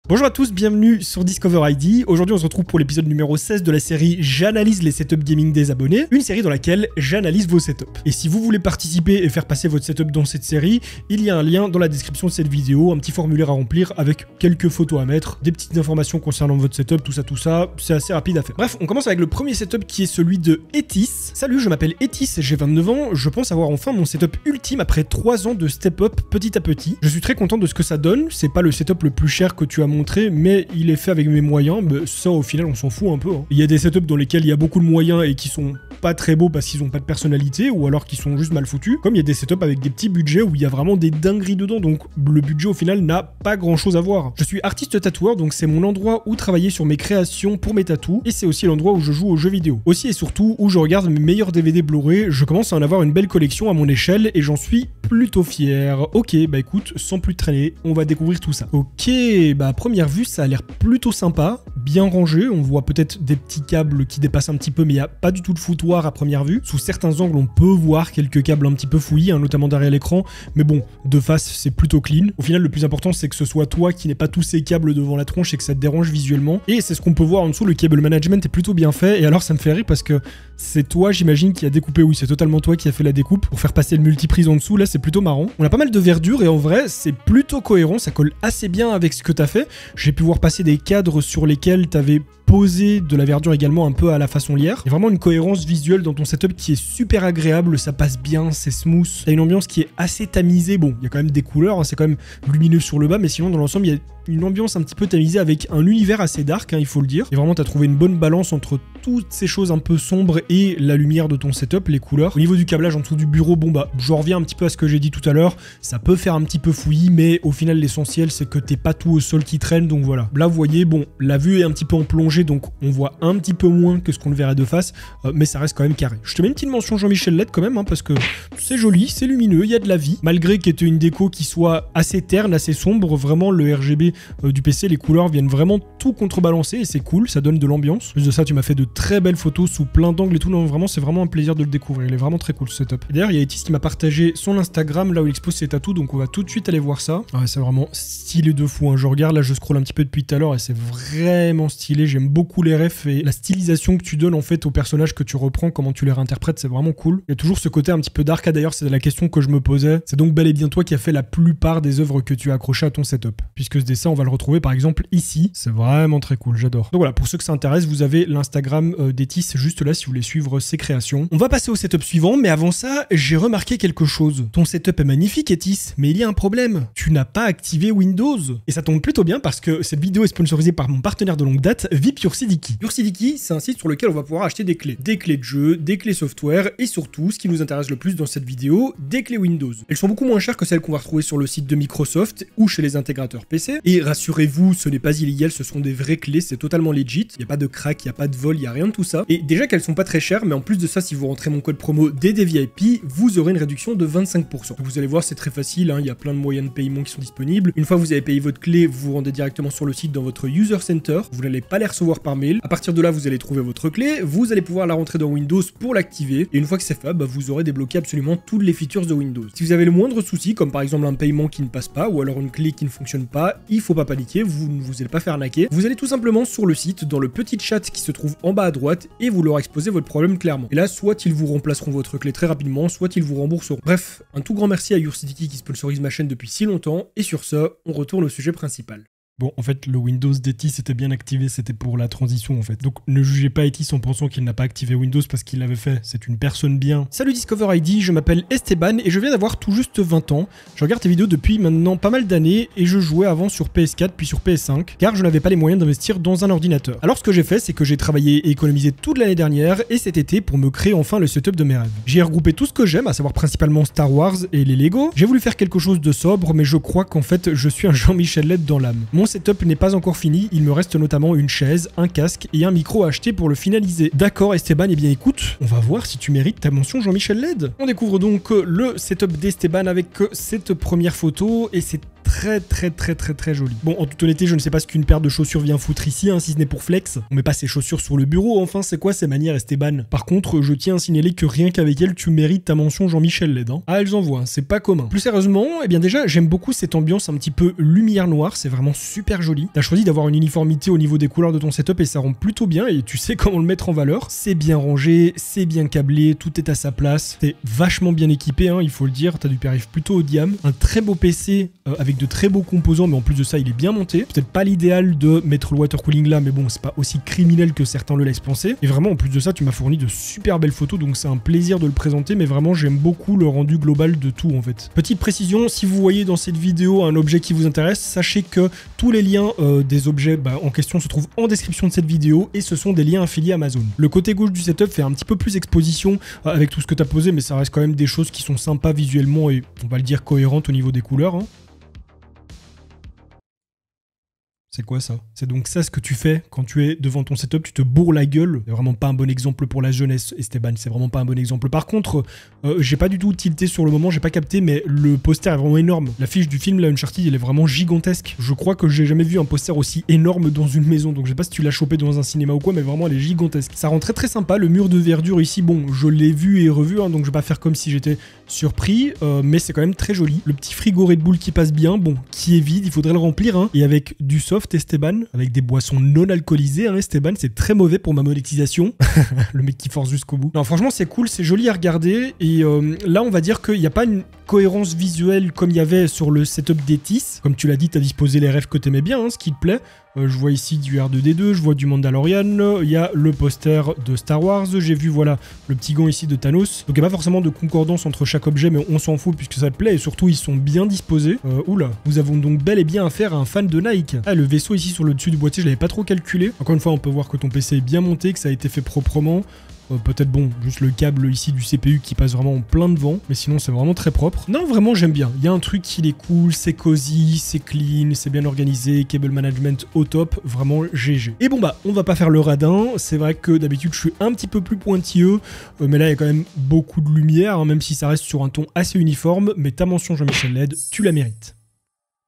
Bonjour à tous, bienvenue sur Discover ID. Aujourd'hui on se retrouve pour l'épisode numéro 16 de la série J'analyse les setups gaming des abonnés, une série dans laquelle j'analyse vos setups. Et si vous voulez participer et faire passer votre setup dans cette série, il y a un lien dans la description de cette vidéo, un petit formulaire à remplir avec quelques photos à mettre, des petites informations concernant votre setup, tout ça, c'est assez rapide à faire. Bref, on commence avec le premier setup qui est celui de Etis. Salut, je m'appelle Etis, j'ai 29 ans, je pense avoir enfin mon setup ultime après 3 ans de step up petit à petit. Je suis très content de ce que ça donne, c'est pas le setup le plus cher que tu as montré, mais il est fait avec mes moyens, mais ça au final on s'en fout un peu. Il y a des setups dans lesquels il y a beaucoup de moyens et qui sont pas très beaux parce qu'ils ont pas de personnalité ou alors qui sont juste mal foutus, comme il y a des setups avec des petits budgets où il y a vraiment des dingueries dedans, donc le budget au final n'a pas grand chose à voir. Je suis artiste tatoueur, donc c'est mon endroit où travailler sur mes créations pour mes tatous, et c'est aussi l'endroit où je joue aux jeux vidéo. Aussi et surtout où je regarde mes meilleurs DVD Blu-ray, je commence à en avoir une belle collection à mon échelle et j'en suis plutôt fier. Ok, bah écoute, sans plus traîner, on va découvrir tout ça. Ok, bah à première vue ça a l'air plutôt sympa, bien rangé, on voit peut-être des petits câbles qui dépassent un petit peu, mais il n'y a pas du tout de foutoir à première vue. Sous certains angles on peut voir quelques câbles un petit peu fouillis, hein, notamment derrière l'écran, mais bon, de face c'est plutôt clean. Au final le plus important c'est que ce soit toi qui n'ait pas tous ces câbles devant la tronche et que ça te dérange visuellement, et c'est ce qu'on peut voir en dessous, le cable management est plutôt bien fait, et alors ça me fait rire parce que c'est toi j'imagine qui a découpé, oui c'est totalement toi qui a fait la découpe pour faire passer le multiprise en dessous, là c'est plutôt marrant. On a pas mal de verdure et en vrai c'est plutôt cohérent, ça colle assez bien avec ce que t'as fait. J'ai pu voir passer des cadres sur lesquels t'avais posé de la verdure également un peu à la façon lierre. Il y a vraiment une cohérence visuelle dans ton setup qui est super agréable, ça passe bien, c'est smooth. T'as une ambiance qui est assez tamisée, bon, il y a quand même des couleurs, hein, c'est quand même lumineux sur le bas, mais sinon dans l'ensemble il y a une ambiance un petit peu tamisée avec un univers assez dark, hein, il faut le dire. Et vraiment t'as trouvé une bonne balance entre toutes ces choses un peu sombres et la lumière de ton setup, les couleurs. Au niveau du câblage en dessous du bureau, bon bah je reviens un petit peu à ce que j'ai dit tout à l'heure, ça peut faire un petit peu fouillis, mais au final l'essentiel c'est que t'es pas tout au sol qui traîne, donc voilà. Là vous voyez, bon, la vue est un petit peu en plongée, donc on voit un petit peu moins que ce qu'on le verrait de face, mais ça reste quand même carré. Je te mets une petite mention Jean-Michel LED quand même, hein, parce que c'est joli, c'est lumineux, il y a de la vie. Malgré qu'il y ait une déco qui soit assez terne, assez sombre, vraiment le RGB du PC, les couleurs viennent vraiment tout contrebalancer et c'est cool, ça donne de l'ambiance. Plus de ça, tu m'as fait de très belles photos sous plein d'angles et tout, non vraiment c'est vraiment un plaisir de le découvrir, il est vraiment très cool ce setup. Et d'ailleurs il y a Etis qui m'a partagé son Instagram, là où il expose ses tatous, donc on va tout de suite aller voir ça. Ouais, c'est vraiment stylé de fou, hein. Je regarde, là je scrolle un petit peu depuis tout à l'heure et c'est vraiment stylé, j'aime beaucoup les refs et la stylisation que tu donnes en fait aux personnages que tu reprends, comment tu les réinterprètes, c'est vraiment cool. Il y a toujours ce côté un petit peu dark, d'ailleurs c'est la question que je me posais, c'est donc bel et bien toi qui as fait la plupart des œuvres que tu as accrochées à ton setup, puisque ce dessin on va le retrouver par exemple ici, c'est vraiment très cool, j'adore. Donc voilà, pour ceux que ça intéresse, vous avez l'Instagram d'Etis juste là si vous voulez suivre ses créations. On va passer au setup suivant, mais avant ça, j'ai remarqué quelque chose. Ton setup est magnifique Etis, mais il y a un problème, tu n'as pas activé Windows. Et ça tombe plutôt bien parce que cette vidéo est sponsorisée par mon partenaire de longue date, VIP YourCDKey. YourCDKey, c'est un site sur lequel on va pouvoir acheter des clés de jeu, des clés software et surtout, ce qui nous intéresse le plus dans cette vidéo, des clés Windows. Elles sont beaucoup moins chères que celles qu'on va retrouver sur le site de Microsoft ou chez les intégrateurs PC. Et rassurez-vous, ce n'est pas illégal, ce sont des vraies clés, c'est totalement legit. Il n'y a pas de crack, il n'y a pas de vol, il n'y a rien de tout ça. Et déjà qu'elles sont pas très chères, mais en plus de ça, si vous rentrez mon code promo DDVIP, vous aurez une réduction de 25%. Donc vous allez voir, c'est très facile, hein, il y a plein de moyens de paiement qui sont disponibles. Une fois que vous avez payé votre clé, vous vous rendez directement sur le site dans votre User Center. Vous n'allez pas les recevoir par mail. À partir de là, vous allez trouver votre clé, vous allez pouvoir la rentrer dans Windows pour l'activer. Et une fois que c'est fait, bah, vous aurez débloqué absolument toutes les features de Windows. Si vous avez le moindre souci, comme par exemple un paiement qui ne passe pas, ou alors une clé qui ne fonctionne pas, il faut pas paniquer, vous ne vous allez pas faire arnaquer. Vous allez tout simplement sur le site, dans le petit chat qui se trouve en bas à droite, et vous leur exposez votre problème clairement. Et là, soit ils vous remplaceront votre clé très rapidement, soit ils vous rembourseront. Bref, un tout grand merci à YourCDKey qui sponsorise ma chaîne depuis si longtemps, et sur ce, on retourne au sujet principal. Bon, en fait, le Windows d'Etis était bien activé, c'était pour la transition en fait. Donc ne jugez pas Etis en pensant qu'il n'a pas activé Windows parce qu'il l'avait fait, c'est une personne bien. Salut Discover ID, je m'appelle Esteban et je viens d'avoir tout juste 20 ans. Je regarde tes vidéos depuis maintenant pas mal d'années et je jouais avant sur PS4 puis sur PS5 car je n'avais pas les moyens d'investir dans un ordinateur. Alors ce que j'ai fait, c'est que j'ai travaillé et économisé toute l'année dernière et cet été pour me créer enfin le setup de mes rêves. J'ai regroupé tout ce que j'aime, à savoir principalement Star Wars et les Lego. J'ai voulu faire quelque chose de sobre mais je crois qu'en fait je suis un Jean-Michel LED dans l'âme. Mon setup n'est pas encore fini, il me reste notamment une chaise, un casque et un micro à acheter pour le finaliser. D'accord Esteban, eh bien écoute, on va voir si tu mérites ta mention Jean-Michel LED. On découvre donc le setup d'Esteban avec cette première photo et c'est très joli. Bon, en toute honnêteté, je ne sais pas ce qu'une paire de chaussures vient foutre ici, hein, si ce n'est pour flex. On met pas ses chaussures sur le bureau, enfin, c'est quoi ces manières, Esteban? Par contre, je tiens à signaler que rien qu'avec elle, tu mérites ta mention Jean-Michel Led. Hein. Ah, elles envoient, c'est pas commun. Plus sérieusement, eh bien déjà, j'aime beaucoup cette ambiance un petit peu lumière noire, c'est vraiment super joli. T'as choisi d'avoir une uniformité au niveau des couleurs de ton setup et ça rend plutôt bien et tu sais comment le mettre en valeur. C'est bien rangé, c'est bien câblé, tout est à sa place. T'es vachement bien équipé, hein, il faut le dire, t'as du périph plutôt haut de gamme. Un très beau PC avec de très beaux composants, mais en plus de ça, il est bien monté. Peut-être pas l'idéal de mettre le water cooling là, mais bon, c'est pas aussi criminel que certains le laissent penser. Et vraiment, en plus de ça, tu m'as fourni de super belles photos, donc c'est un plaisir de le présenter, mais vraiment, j'aime beaucoup le rendu global de tout, en fait. Petite précision, si vous voyez dans cette vidéo un objet qui vous intéresse, sachez que tous les liens des objets en question se trouvent en description de cette vidéo, et ce sont des liens affiliés à Amazon. Le côté gauche du setup fait un petit peu plus exposition avec tout ce que tu as posé, mais ça reste quand même des choses qui sont sympas visuellement et, on va le dire, cohérentes au niveau des couleurs. Hein. C'est quoi ça? C'est donc ça ce que tu fais quand tu es devant ton setup, tu te bourres la gueule. C'est vraiment pas un bon exemple pour la jeunesse, Esteban, c'est vraiment pas un bon exemple. Par contre, j'ai pas du tout tilté sur le moment, j'ai pas capté, mais le poster est vraiment énorme. L'affiche du film, là, Uncharted, elle est vraiment gigantesque. Je crois que j'ai jamais vu un poster aussi énorme dans une maison, donc je sais pas si tu l'as chopé dans un cinéma ou quoi, mais vraiment elle est gigantesque. Ça rend très sympa, le mur de verdure ici, bon, je l'ai vu et revu, hein, donc je vais pas faire comme si j'étais surpris, mais c'est quand même très joli. Le petit frigo Red Bull qui passe bien, bon, qui est vide, il faudrait le remplir, hein, et avec du soft, Esteban, avec des boissons non alcoolisées, hein, Esteban, c'est très mauvais pour ma monétisation. Le mec qui force jusqu'au bout. Non, franchement, c'est cool, c'est joli à regarder, et là, on va dire qu'il n'y a pas une cohérence visuelle comme il y avait sur le setup d'Etis. Comme tu l'as dit, tu as disposé les rêves que t'aimais bien, hein, ce qui te plaît. Je vois ici du R2D2, je vois du Mandalorian, il y a le poster de Star Wars, j'ai vu voilà le petit gant ici de Thanos. Donc il n'y a pas forcément de concordance entre chaque objet, mais on s'en fout puisque ça te plaît et surtout ils sont bien disposés. Oula, nous avons donc bel et bien affaire à un fan de Nike. Ah, le vaisseau ici sur le dessus du boîtier, je l'avais pas trop calculé. Encore une fois, on peut voir que ton PC est bien monté, que ça a été fait proprement. Peut-être bon, juste le câble ici du CPU qui passe vraiment en plein devant, mais sinon c'est vraiment très propre. Non, vraiment j'aime bien, il y a un truc qui est cool, c'est cosy, c'est clean, c'est bien organisé, cable management au top, vraiment GG. Et bon bah, on va pas faire le radin, c'est vrai que d'habitude je suis un petit peu plus pointilleux, mais là il y a quand même beaucoup de lumière, hein, même si ça reste sur un ton assez uniforme, mais ta mention Jean-Michel Led, tu la mérites.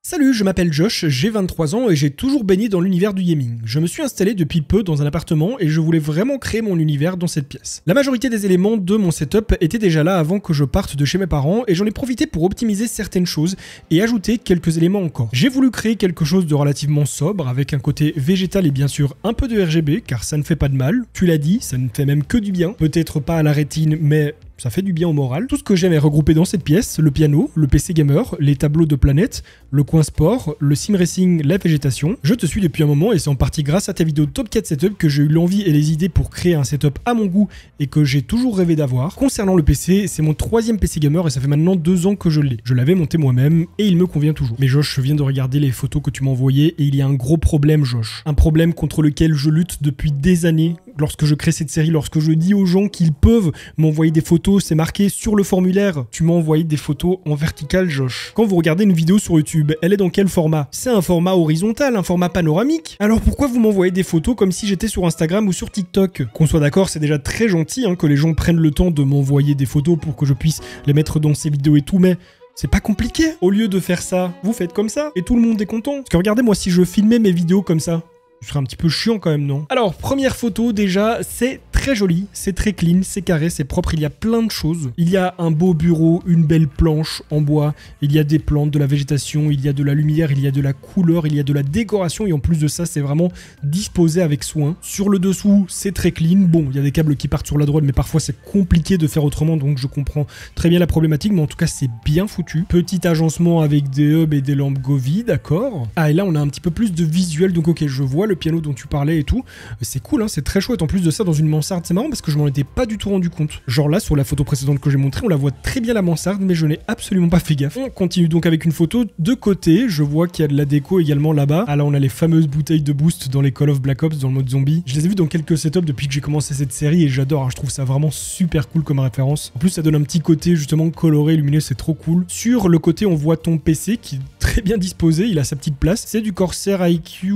Salut, je m'appelle Josh, j'ai 23 ans et j'ai toujours baigné dans l'univers du gaming. Je me suis installé depuis peu dans un appartement et je voulais vraiment créer mon univers dans cette pièce. La majorité des éléments de mon setup étaient déjà là avant que je parte de chez mes parents et j'en ai profité pour optimiser certaines choses et ajouter quelques éléments encore. J'ai voulu créer quelque chose de relativement sobre avec un côté végétal et bien sûr un peu de RGB car ça ne fait pas de mal. Tu l'as dit, ça ne fait même que du bien. Peut-être pas à la rétine mais ça fait du bien au moral. Tout ce que j'aime est regroupé dans cette pièce, le piano, le PC gamer, les tableaux de planète, le coin sport, le sim racing, la végétation. Je te suis depuis un moment et c'est en partie grâce à ta vidéo Top 4 Setup que j'ai eu l'envie et les idées pour créer un setup à mon goût et que j'ai toujours rêvé d'avoir. Concernant le PC, c'est mon 3e PC gamer et ça fait maintenant 2 ans que je l'ai. Je l'avais monté moi-même et il me convient toujours. Mais Josh, je viens de regarder les photos que tu m'as envoyées et il y a un gros problème, Josh. Un problème contre lequel je lutte depuis des années. Lorsque je crée cette série, lorsque je dis aux gens qu'ils peuvent m'envoyer des photos, c'est marqué sur le formulaire. Tu m'as envoyé des photos en vertical, Josh. Quand vous regardez une vidéo sur YouTube, elle est dans quel format? C'est un format horizontal, un format panoramique. Alors pourquoi vous m'envoyez des photos comme si j'étais sur Instagram ou sur TikTok? Qu'on soit d'accord, c'est déjà très gentil hein, que les gens prennent le temps de m'envoyer des photos pour que je puisse les mettre dans ces vidéos et tout, mais c'est pas compliqué. Au lieu de faire ça, vous faites comme ça et tout le monde est content. Parce que regardez, moi, si je filmais mes vidéos comme ça, ce serait un petit peu chiant quand même, non? Alors, première photo, déjà, c'est très joli, c'est très clean, c'est carré, c'est propre, il y a plein de choses. Il y a un beau bureau, une belle planche en bois, il y a des plantes, de la végétation, il y a de la lumière, il y a de la couleur, il y a de la décoration et en plus de ça, c'est vraiment disposé avec soin. Sur le dessous, c'est très clean. Bon, il y a des câbles qui partent sur la droite, mais parfois c'est compliqué de faire autrement, donc je comprends très bien la problématique, mais en tout cas, c'est bien foutu. Petit agencement avec des hubs et des lampes Govee, d'accord. Ah, et là, on a un petit peu plus de visuel, donc ok, je vois le piano dont tu parlais et tout. C'est cool, hein, c'est très chouette. En plus de ça, dans une mansarde, c'est marrant parce que je m'en étais pas du tout rendu compte. Genre là, sur la photo précédente que j'ai montrée, on la voit très bien la mansarde, mais je n'ai absolument pas fait gaffe. On continue donc avec une photo de côté. Je vois qu'il y a de la déco également là-bas. Ah là, on a les fameuses bouteilles de boost dans les Call of Black Ops dans le mode zombie. Je les ai vues dans quelques setups depuis que j'ai commencé cette série et j'adore. Hein, je trouve ça vraiment super cool comme référence. En plus, ça donne un petit côté justement coloré, lumineux, c'est trop cool. Sur le côté, on voit ton PC qui est très bien disposé. Il a sa petite place. C'est du Corsair IQ.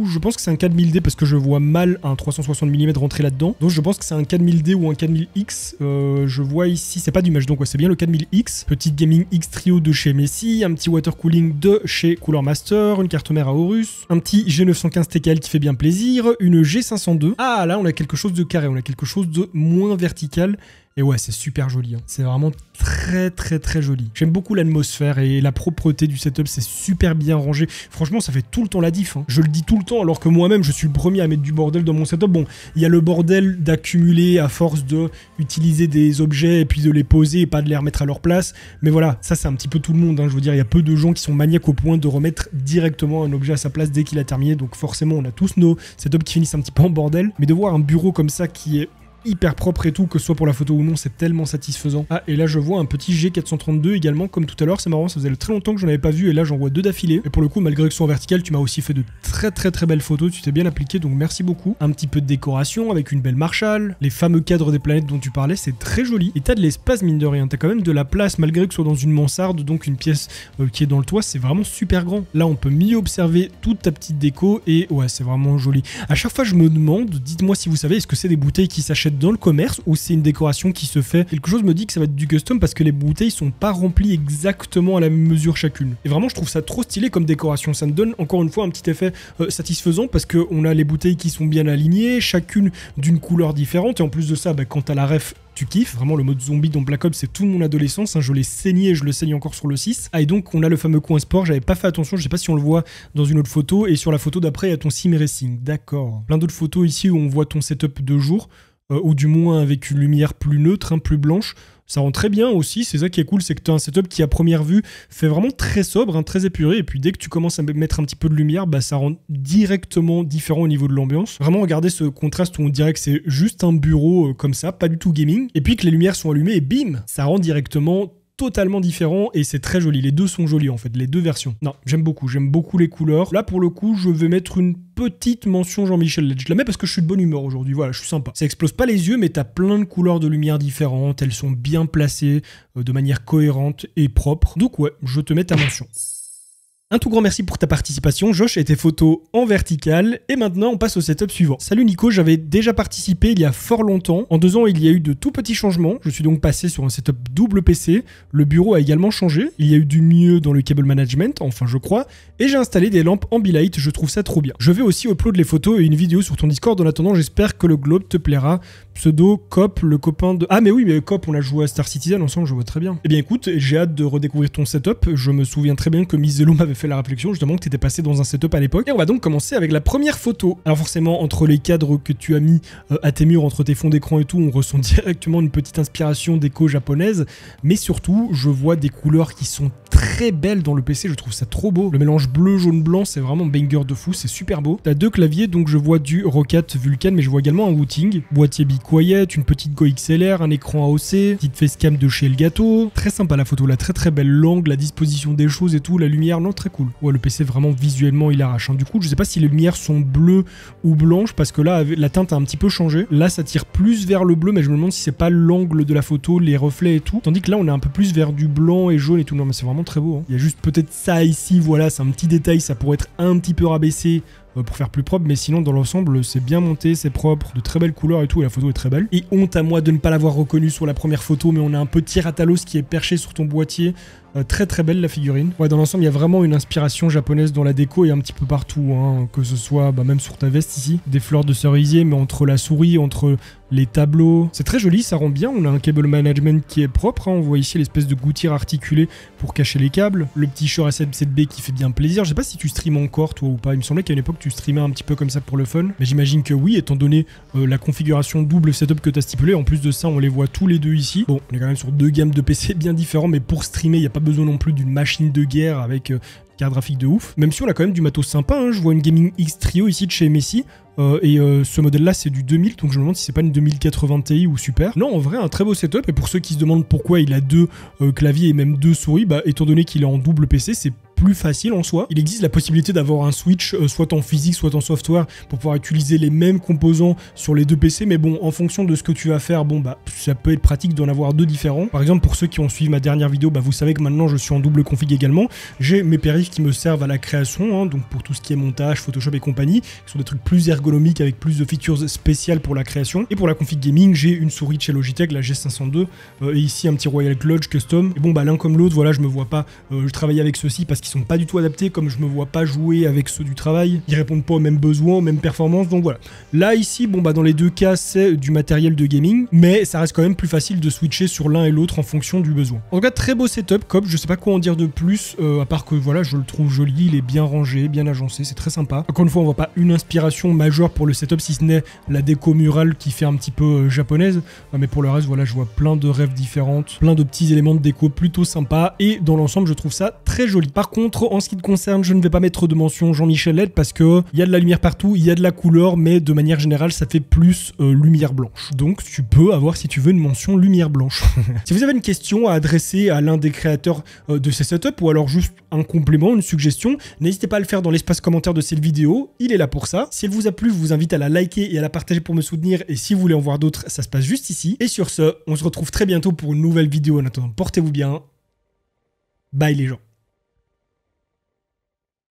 Je pense que c'est un 4000D parce que je vois mal un 360 mm rentrer là-dedans. Donc je pense que c'est un 4000D ou un 4000X. Je vois ici, c'est pas du mesh, donc ouais, c'est bien le 4000X. Petite Gaming X Trio de chez Messi, un petit water cooling de chez Cooler Master, une carte mère à Horus, un petit G915 TKL qui fait bien plaisir, une G502. Ah là, on a quelque chose de carré, on a quelque chose de moins vertical. Et ouais, c'est super joli, hein. C'est vraiment très joli. J'aime beaucoup l'atmosphère et la propreté du setup, c'est super bien rangé. Franchement, ça fait tout le temps la diff, hein. Je le dis tout le temps, alors que moi-même, je suis le premier à mettre du bordel dans mon setup. Bon, il y a le bordel d'accumuler à force de utiliser des objets et puis de les poser et pas de les remettre à leur place. Mais voilà, ça c'est un petit peu tout le monde, hein. Je veux dire, il y a peu de gens qui sont maniaques au point de remettre directement un objet à sa place dès qu'il a terminé. Donc forcément, on a tous nos setups qui finissent un petit peu en bordel. Mais de voir un bureau comme ça qui est hyper propre et tout, que ce soit pour la photo ou non, c'est tellement satisfaisant. Ah, et là je vois un petit G432 également, comme tout à l'heure, c'est marrant, ça faisait très longtemps que j'en avais pas vu, et là j'en vois 2 d'affilée. Et pour le coup, malgré que ce soit en vertical, tu m'as aussi fait de très belles photos, tu t'es bien appliqué, donc merci beaucoup. Un petit peu de décoration avec une belle Marshall, les fameux cadres des planètes dont tu parlais, c'est très joli. Et t'as de l'espace, mine de rien, t'as quand même de la place, malgré que ce soit dans une mansarde, donc une pièce qui est dans le toit, c'est vraiment super grand. Là on peut mieux observer toute ta petite déco, et ouais, c'est vraiment joli. À chaque fois je me demande, dites-moi si vous savez, est-ce que c'est des bouteilles qui s'achètent dans le commerce ou c'est une décoration qui se fait? Quelque chose me dit que ça va être du custom parce que les bouteilles sont pas remplies exactement à la même mesure chacune. Et vraiment je trouve ça trop stylé comme décoration, ça me donne encore une fois un petit effet satisfaisant parce qu'on a les bouteilles qui sont bien alignées, chacune d'une couleur différente, et en plus de ça, bah, quand t'as la ref, tu kiffes. Vraiment, le mode zombie dans Black Ops, c'est toute mon adolescence, hein. Je l'ai saigné et je le saigne encore sur le 6. Ah, et donc on a le fameux coin sport, j'avais pas fait attention, je sais pas si on le voit dans une autre photo, et sur la photo d'après il y a ton sim racing. D'accord. Plein d'autres photos ici où on voit ton setup de jour, ou du moins avec une lumière plus neutre, hein, plus blanche. Ça rend très bien aussi, c'est ça qui est cool, c'est que tu as un setup qui à première vue fait vraiment très sobre, hein, très épuré, et puis dès que tu commences à mettre un petit peu de lumière, bah, ça rend directement différent au niveau de l'ambiance. Vraiment regardez ce contraste où on dirait que c'est juste un bureau comme ça, pas du tout gaming, et puis que les lumières sont allumées et bim, ça rend directement totalement différent, et c'est très joli. Les deux sont jolis en fait, les deux versions. Non, j'aime beaucoup les couleurs. Là pour le coup, je vais mettre une petite mention Jean-Michel Led. Je la mets parce que je suis de bonne humeur aujourd'hui, voilà, je suis sympa. Ça explose pas les yeux, mais t'as plein de couleurs de lumière différentes, elles sont bien placées, de manière cohérente et propre. Donc ouais, je te mets ta mention. Un tout grand merci pour ta participation, Josh, et tes photos en vertical. Et maintenant, on passe au setup suivant. Salut Nico, j'avais déjà participé il y a fort longtemps. En 2 ans, il y a eu de tout petits changements. Je suis donc passé sur un setup double PC. Le bureau a également changé. Il y a eu du mieux dans le cable management, enfin je crois. Et j'ai installé des lampes Ambilight, je trouve ça trop bien. Je vais aussi upload les photos et une vidéo sur ton Discord. En attendant, j'espère que le globe te plaira. Pseudo, Cop, le copain de... Ah mais oui, mais Cop, on a joué à Star Citizen ensemble, je vois très bien. Eh bien écoute, j'ai hâte de redécouvrir ton setup. Je me souviens très bien que Mizello m'avait fait la réflexion justement que tu étais passé dans un setup à l'époque. Et on va donc commencer avec la première photo. Alors forcément, entre les cadres que tu as mis à tes murs, entre tes fonds d'écran et tout, on ressent directement une petite inspiration déco japonaise. Mais surtout, je vois des couleurs qui sont très belles dans le PC, je trouve ça trop beau. Le mélange bleu, jaune, blanc, c'est vraiment banger de fou, c'est super beau. T'as 2 claviers, donc je vois du Rocat Vulcan, mais je vois également un Wooting. Boîtier Be Quiet, une petite Go XLR, un écran AOC, petite facecam de chez Elgato. Très sympa la photo, là, très belle. L'angle, la disposition des choses et tout, la lumière, non, très cool. Ouais, le PC vraiment visuellement il arrache, hein. Du coup, je sais pas si les lumières sont bleues ou blanches, parce que là, la teinte a un petit peu changé. Là, ça tire plus vers le bleu, mais je me demande si c'est pas l'angle de la photo, les reflets et tout. Tandis que là, on est un peu plus vers du blanc et jaune et tout. Non, mais c'est vraiment très beau, hein. Il y a juste peut-être ça ici, voilà, c'est un petit détail, ça pourrait être un petit peu rabaissé pour faire plus propre, mais sinon dans l'ensemble c'est bien monté, c'est propre, de très belles couleurs et tout, et la photo est très belle. Et honte à moi de ne pas l'avoir reconnu sur la première photo, mais on a un petit Ratalos qui est perché sur ton boîtier. Très belle la figurine. Ouais, dans l'ensemble il y a vraiment une inspiration japonaise dans la déco et un petit peu partout, hein, que ce soit même sur ta veste ici, des fleurs de cerisier, mais entre la souris, entre les tableaux, c'est très joli, ça rend bien. On a un cable management qui est propre, hein. On voit ici l'espèce de gouttière articulée pour cacher les câbles, le petit Shure SM7B qui fait bien plaisir. Je sais pas si tu streames encore toi ou pas, il me semblait qu'à une époque tu streamais un petit peu comme ça pour le fun, mais j'imagine que oui, étant donné la configuration double setup que tu as stipulé. En plus de ça, on les voit tous les deux ici. Bon, on est quand même sur 2 gammes de PC bien différents, mais pour streamer, il n'y a pas besoin non plus d'une machine de guerre avec carte graphique de ouf. Même si on a quand même du matos sympa, hein. Je vois une Gaming X Trio ici de chez Messi. Ce modèle-là, c'est du 2000, donc je me demande si c'est pas une 2080 Ti ou super. Non, en vrai, un très beau setup. Et pour ceux qui se demandent pourquoi il a 2 claviers et même 2 souris, étant donné qu'il est en double PC, c'est plus facile en soi. Il existe la possibilité d'avoir un switch soit en physique, soit en software pour pouvoir utiliser les mêmes composants sur les deux PC, mais bon, en fonction de ce que tu vas faire, bon bah ça peut être pratique d'en avoir deux différents. Par exemple, pour ceux qui ont suivi ma dernière vidéo, bah vous savez que maintenant je suis en double config également. J'ai mes périphes qui me servent à la création, hein, donc pour tout ce qui est montage, Photoshop et compagnie, qui sont des trucs plus ergonomiques avec plus de features spéciales pour la création. Et pour la config gaming, j'ai une souris de chez Logitech, la G502, et ici un petit Royal Clutch custom. Et bon bah l'un comme l'autre, voilà, je me vois pas travailler avec ceux-ci parce qu'ils sont pas du tout adaptés, comme je me vois pas jouer avec ceux du travail. Ils répondent pas aux mêmes besoins, aux mêmes performances, donc voilà. Là ici, bon bah dans les deux cas, c'est du matériel de gaming, mais ça reste quand même plus facile de switcher sur l'un et l'autre en fonction du besoin. En tout cas, très beau setup, Cobb, je sais pas quoi en dire de plus, à part que voilà, je le trouve joli, il est bien rangé, bien agencé, c'est très sympa. Encore une fois, on voit pas une inspiration majeure pour le setup, si ce n'est la déco murale qui fait un petit peu japonaise, mais pour le reste, voilà, je vois plein de rêves différentes, plein de petits éléments de déco plutôt sympas, et dans l'ensemble, je trouve ça très joli. Par contre, en ce qui te concerne, je ne vais pas mettre de mention Jean-Michel LED parce que il y a de la lumière partout, il y a de la couleur, mais de manière générale, ça fait plus lumière blanche. Donc, tu peux avoir, si tu veux, une mention lumière blanche. Si vous avez une question à adresser à l'un des créateurs de ces setups, ou alors juste un complément, une suggestion, n'hésitez pas à le faire dans l'espace commentaire de cette vidéo, il est là pour ça. Si elle vous a plu, je vous invite à la liker et à la partager pour me soutenir, et si vous voulez en voir d'autres, ça se passe juste ici. Et sur ce, on se retrouve très bientôt pour une nouvelle vidéo. En attendant, portez-vous bien. Bye les gens.